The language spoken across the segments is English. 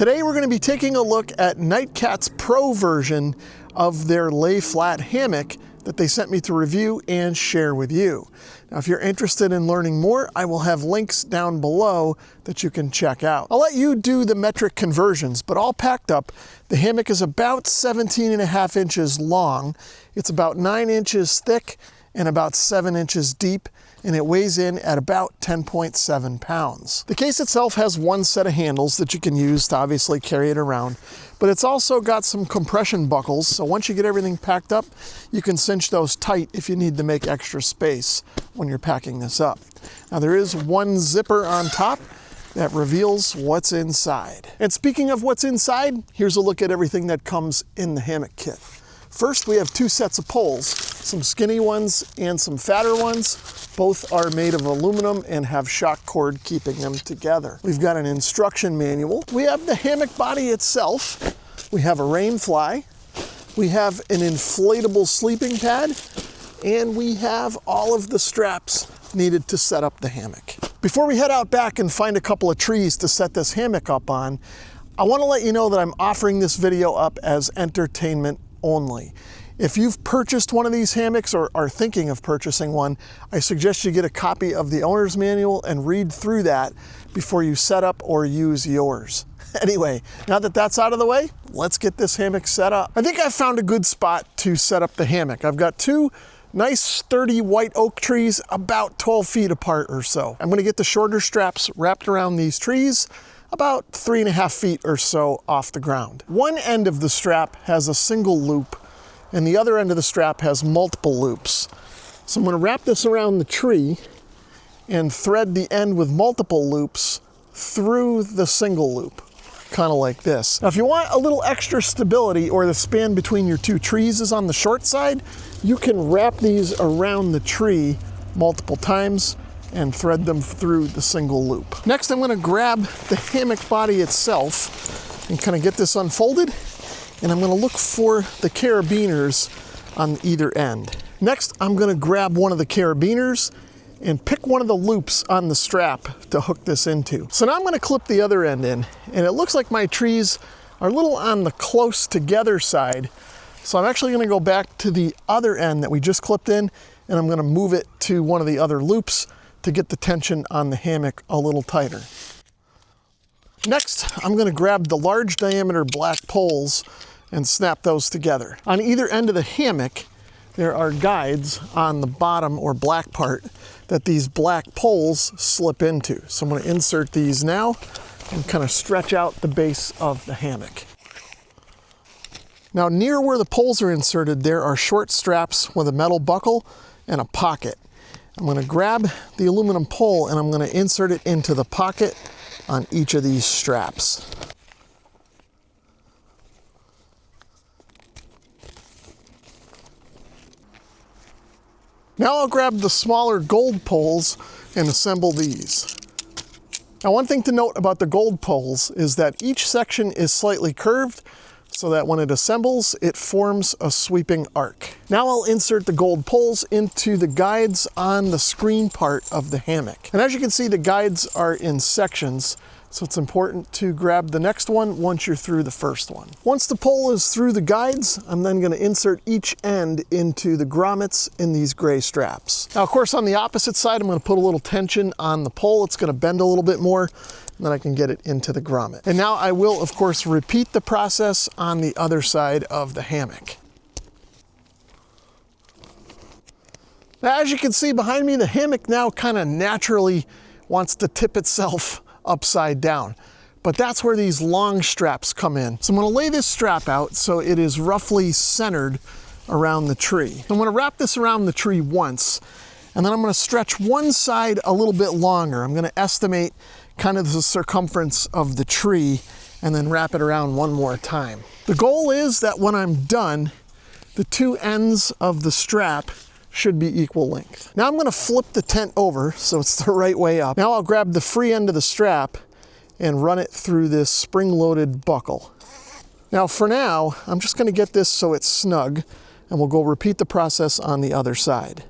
Today we're going to be taking a look at Nightcat's Pro version of their lay flat hammock that they sent me to review and share with you. Now, if you're interested in learning more, I will have links down below that you can check out. I'll let you do the metric conversions, but all packed up, the hammock is about 17.5 inches long. It's about 9 inches thick and about 7 inches deep, and it weighs in at about 10.7 pounds. The case itself has one set of handles that you can use to obviously carry it around, but it's also got some compression buckles, so once you get everything packed up, you can cinch those tight if you need to make extra space when you're packing this up. Now there is one zipper on top that reveals what's inside. And speaking of what's inside, here's a look at everything that comes in the hammock kit. First, we have two sets of poles, some skinny ones and some fatter ones. Both are made of aluminum and have shock cord keeping them together. We've got an instruction manual. We have the hammock body itself. We have a rain fly. We have an inflatable sleeping pad. And we have all of the straps needed to set up the hammock. Before we head out back and find a couple of trees to set this hammock up on, I want to let you know that I'm offering this video up as entertainment only. If you've purchased one of these hammocks or are thinking of purchasing one, I suggest you get a copy of the owner's manual and read through that before you set up or use yours. Anyway, now that that's out of the way, let's get this hammock set up. I think I've found a good spot to set up the hammock. I've got two nice sturdy white oak trees about 12 feet apart or so. I'm going to get the shorter straps wrapped around these trees about 3.5 feet or so off the ground. One end of the strap has a single loop and the other end of the strap has multiple loops. So I'm going to wrap this around the tree and thread the end with multiple loops through the single loop, kind of like this. Now, if you want a little extra stability or the span between your two trees is on the short side, you can wrap these around the tree multiple times and thread them through the single loop. Next, I'm going to grab the hammock body itself and kind of get this unfolded, and I'm going to look for the carabiners on either end. Next, I'm going to grab one of the carabiners and pick one of the loops on the strap to hook this into. So now I'm going to clip the other end in, and it looks like my trees are a little on the close together side, so I'm actually going to go back to the other end that we just clipped in, and I'm going to move it to one of the other loops to get the tension on the hammock a little tighter. Next, I'm going to grab the large diameter black poles and snap those together. On either end of the hammock, there are guides on the bottom or black part that these black poles slip into. So I'm going to insert these now and kind of stretch out the base of the hammock. Now, near where the poles are inserted, there are short straps with a metal buckle and a pocket. I'm going to grab the aluminum pole and I'm going to insert it into the pocket on each of these straps. Now I'll grab the smaller gold poles and assemble these. Now, one thing to note about the gold poles is that each section is slightly curved so that when it assembles, it forms a sweeping arc. Now I'll insert the gold poles into the guides on the screen part of the hammock. And as you can see, the guides are in sections, so it's important to grab the next one once you're through the first one. Once the pole is through the guides, I'm then going to insert each end into the grommets in these gray straps. Now, of course, on the opposite side, I'm going to put a little tension on the pole. It's going to bend a little bit more, and then I can get it into the grommet. And now I will, of course, repeat the process on the other side of the hammock. Now, as you can see behind me, the hammock now kind of naturally wants to tip itself upside down. But that's where these long straps come in. So I'm going to lay this strap out so it is roughly centered around the tree. I'm going to wrap this around the tree once, and then I'm going to stretch one side a little bit longer. I'm going to estimate kind of the circumference of the tree and then wrap it around one more time. The goal is that when I'm done, the two ends of the strap should be equal length. Now I'm going to flip the tent over so it's the right way up. Now I'll grab the free end of the strap and run it through this spring-loaded buckle. Now for now, I'm just going to get this so it's snug, and we'll go repeat the process on the other side.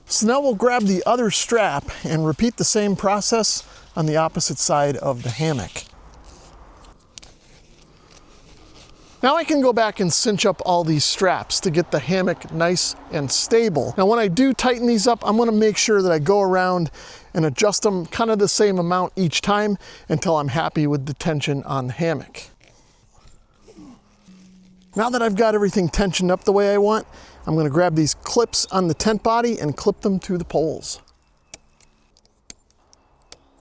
So now we'll grab the other strap and repeat the same process on the opposite side of the hammock. Now I can go back and cinch up all these straps to get the hammock nice and stable. Now when I do tighten these up, I'm gonna make sure that I go around and adjust them kind of the same amount each time until I'm happy with the tension on the hammock. Now that I've got everything tensioned up the way I want, I'm gonna grab these clips on the tent body and clip them to the poles.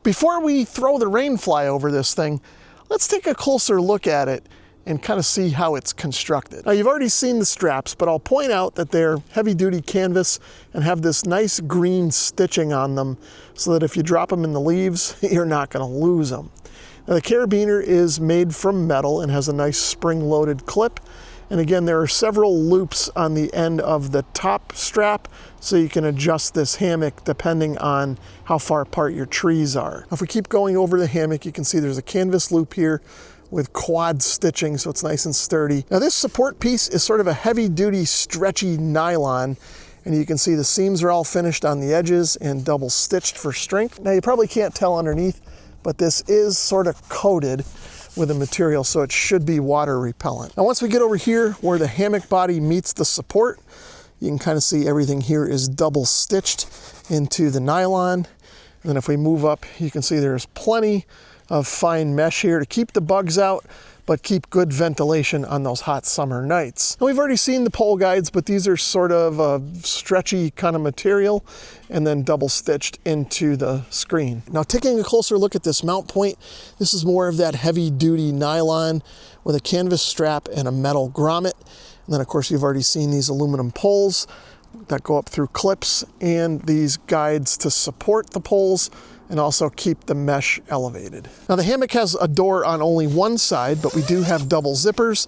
Before we throw the rain fly over this thing, let's take a closer look at it and kind of see how it's constructed. Now you've already seen the straps, but I'll point out that they're heavy duty canvas and have this nice green stitching on them so that if you drop them in the leaves, you're not gonna lose them. Now the carabiner is made from metal and has a nice spring-loaded clip. And again, there are several loops on the end of the top strap so you can adjust this hammock depending on how far apart your trees are. Now, if we keep going over the hammock, you can see there's a canvas loop here with quad stitching, so it's nice and sturdy. Now this support piece is sort of a heavy-duty, stretchy nylon, and you can see the seams are all finished on the edges and double stitched for strength. Now you probably can't tell underneath, but this is sort of coated with a material, so it should be water repellent. Now once we get over here where the hammock body meets the support, you can kind of see everything here is double stitched into the nylon. And then if we move up, you can see there's plenty of fine mesh here to keep the bugs out, but keep good ventilation on those hot summer nights. Now we've already seen the pole guides, but these are sort of a stretchy kind of material and then double stitched into the screen. Now taking a closer look at this mount point, this is more of that heavy duty nylon with a canvas strap and a metal grommet. And then of course you've already seen these aluminum poles that go up through clips and these guides to support the poles and also keep the mesh elevated. Now the hammock has a door on only one side, but we do have double zippers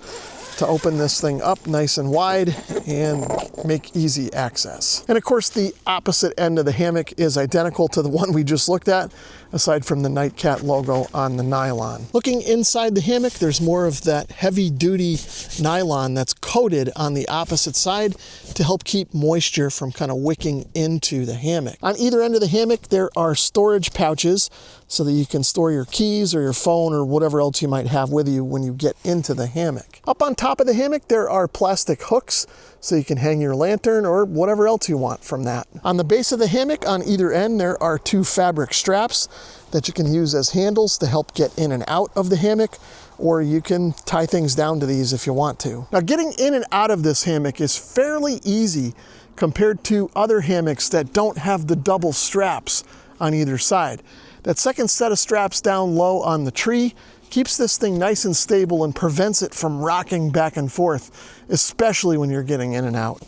to open this thing up nice and wide and make easy access. And of course the opposite end of the hammock is identical to the one we just looked at, aside from the Nightcat logo on the nylon. Looking inside the hammock, there's more of that heavy duty nylon that's coated on the opposite side to help keep moisture from kind of wicking into the hammock. On either end of the hammock, there are storage pouches so that you can store your keys or your phone or whatever else you might have with you when you get into the hammock. Up on top of the hammock, there are plastic hooks so you can hang your lantern or whatever else you want from that. On the base of the hammock, on either end, there are two fabric straps that you can use as handles to help get in and out of the hammock, or you can tie things down to these if you want to. Now, getting in and out of this hammock is fairly easy compared to other hammocks that don't have the double straps on either side. That second set of straps down low on the tree keeps this thing nice and stable and prevents it from rocking back and forth, especially when you're getting in and out.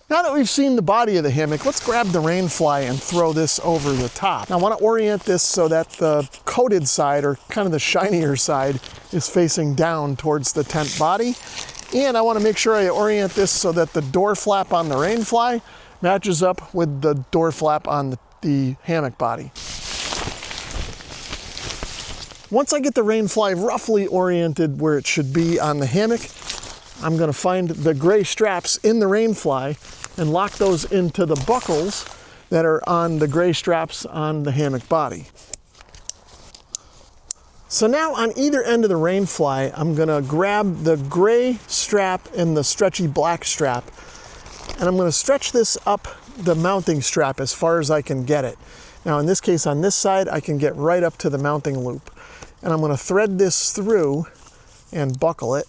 Now that we've seen the body of the hammock, let's grab the rain fly and throw this over the top. Now I want to orient this so that the coated side, or kind of the shinier side, is facing down towards the tent body. And I want to make sure I orient this so that the door flap on the rain fly matches up with the door flap on the hammock body. Once I get the rain fly roughly oriented where it should be on the hammock, I'm going to find the gray straps in the rain fly and lock those into the buckles that are on the gray straps on the hammock body. So now on either end of the rain fly, I'm going to grab the gray strap and the stretchy black strap, and I'm going to stretch this up the mounting strap as far as I can get it. Now in this case, on this side, I can get right up to the mounting loop. And I'm going to thread this through and buckle it.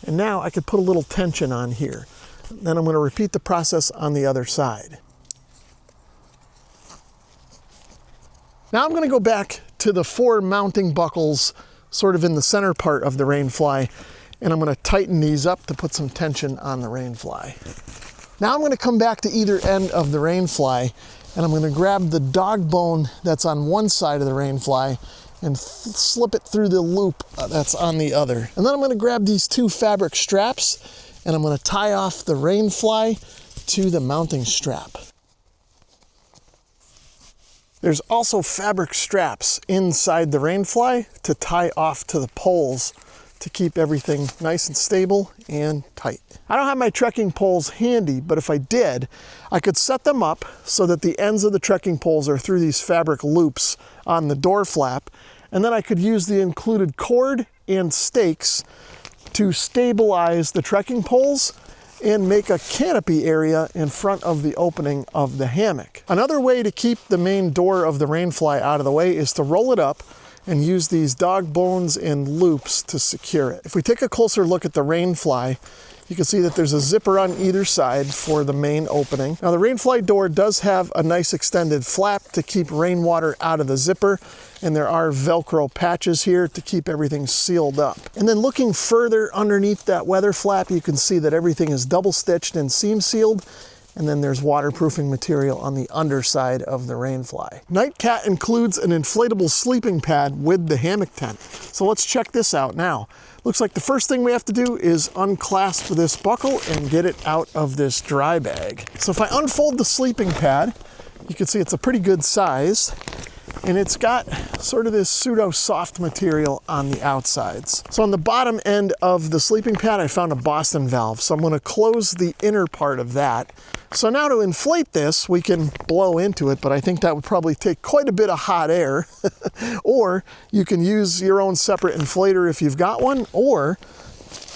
And now I could put a little tension on here. Then I'm going to repeat the process on the other side. Now I'm going to go back to the 4 mounting buckles sort of in the center part of the rain fly, and I'm going to tighten these up to put some tension on the rain fly. Now I'm going to come back to either end of the rain fly, and I'm going to grab the dog bone that's on one side of the rain fly and slip it through the loop that's on the other. And then I'm going to grab these 2 fabric straps, and I'm going to tie off the rain fly to the mounting strap. There's also fabric straps inside the rain fly to tie off to the poles to keep everything nice and stable and tight. I don't have my trekking poles handy, but if I did, I could set them up so that the ends of the trekking poles are through these fabric loops on the door flap, and then I could use the included cord and stakes to stabilize the trekking poles and make a canopy area in front of the opening of the hammock. Another way to keep the main door of the rainfly out of the way is to roll it up and use these dog bones and loops to secure it. If we take a closer look at the rainfly, you can see that there's a zipper on either side for the main opening. Now the rainfly door does have a nice extended flap to keep rainwater out of the zipper, and there are Velcro patches here to keep everything sealed up. And then looking further underneath that weather flap, you can see that everything is double stitched and seam sealed, and then there's waterproofing material on the underside of the rainfly. Nightcat includes an inflatable sleeping pad with the hammock tent. So let's check this out now. Looks like the first thing we have to do is unclasp this buckle and get it out of this dry bag. So if I unfold the sleeping pad, you can see it's a pretty good size, and it's got sort of this pseudo soft material on the outsides. So on the bottom end of the sleeping pad, I found a Boston valve. So I'm gonna close the inner part of that. So now to inflate this, we can blow into it, but I think that would probably take quite a bit of hot air. Or you can use your own separate inflator if you've got one, or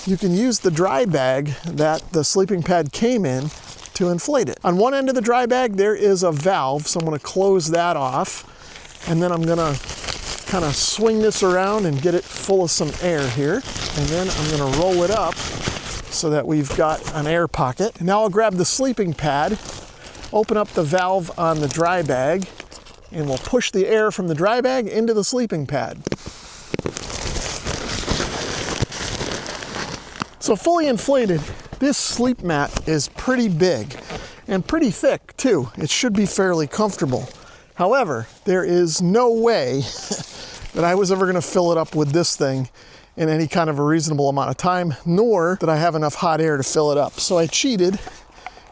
you can use the dry bag that the sleeping pad came in to inflate it. On one end of the dry bag, there is a valve, so I'm gonna close that off. And then I'm gonna kind of swing this around and get it full of some air here. And then I'm gonna roll it up so that we've got an air pocket. Now I'll grab the sleeping pad, open up the valve on the dry bag, and we'll push the air from the dry bag into the sleeping pad. So fully inflated, this sleep mat is pretty big and pretty thick too. It should be fairly comfortable. However, there is no way that I was ever gonna fill it up with this thing in any kind of a reasonable amount of time, nor did I have enough hot air to fill it up. So I cheated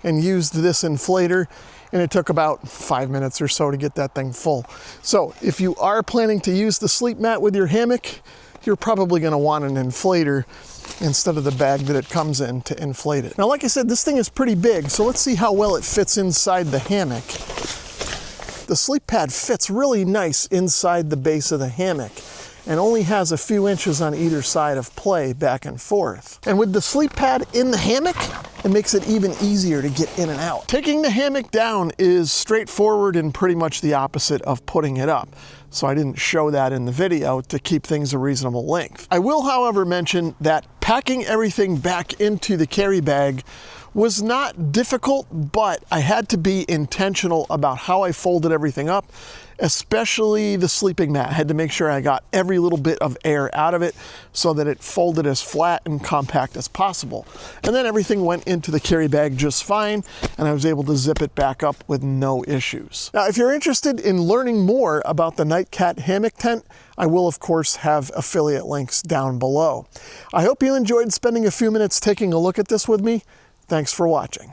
and used this inflator, and it took about 5 minutes or so to get that thing full. So if you are planning to use the sleep mat with your hammock, you're probably gonna want an inflator instead of the bag that it comes in to inflate it. Now, like I said, this thing is pretty big, so let's see how well it fits inside the hammock. The sleep pad fits really nice inside the base of the hammock and only has a few inches on either side of play back and forth. And with the sleep pad in the hammock, it makes it even easier to get in and out. Taking the hammock down is straightforward and pretty much the opposite of putting it up. So I didn't show that in the video to keep things a reasonable length. I will, however, mention that packing everything back into the carry bag was not difficult, but I had to be intentional about how I folded everything up, especially the sleeping mat. I had to make sure I got every little bit of air out of it so that it folded as flat and compact as possible. And then everything went into the carry bag just fine, and I was able to zip it back up with no issues. Now, if you're interested in learning more about the Nightcat hammock tent, I will, of course, have affiliate links down below. I hope you enjoyed spending a few minutes taking a look at this with me. Thanks for watching.